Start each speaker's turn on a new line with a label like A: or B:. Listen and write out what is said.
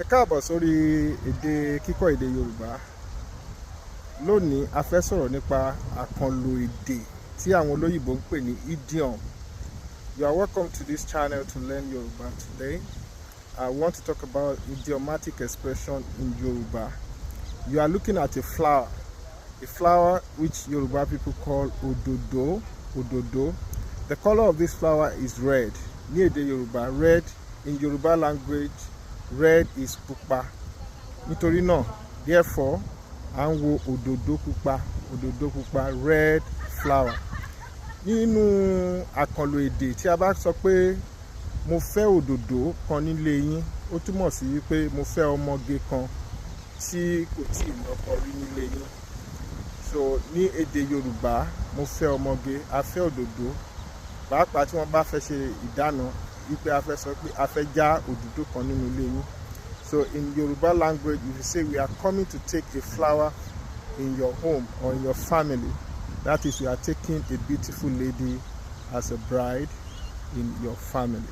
A: Ẹ káàbọ̀ sórí kíkọ́ èdè Yorùbá. Lónìí a fẹ́ sọ̀rọ̀ nípa àkànlò èdè tí àwọn olóyìnbó ń pè ní idiom. You are welcome to this channel to learn Yoruba today. I want to talk about idiomatic expression in Yoruba. You are looking at a flower which Yoruba people call òdòdó. The color of this flower is red. Ní èdè Yorùbá, red in Yoruba language, red is pupa. Nítorí náà, therefore, à ń wo òdòdó pupa, red flower. Nínú àkànlò èdè tí a bá sọ pé mo fẹ́ òdòdó kan nílé yín, ó túmọ̀ sí wípé mo fẹ́ ọmọge kan tí kò tíì lọ́kọ rí nílé yín. So ní èdè Yorùbá, mo fẹ́ ọmọge, a fẹ́ òdòdó. Pàápàá tí wọ́n bá fẹ́ ṣe ìdáná, wípé a fẹ́ sọ pé a fẹ́ já òdòdó kan nínú ilé yín. So in Yoruba language, if you say we are coming to take a flower in your home or in your family, that is, you are taking a beautiful lady as a bride in your family.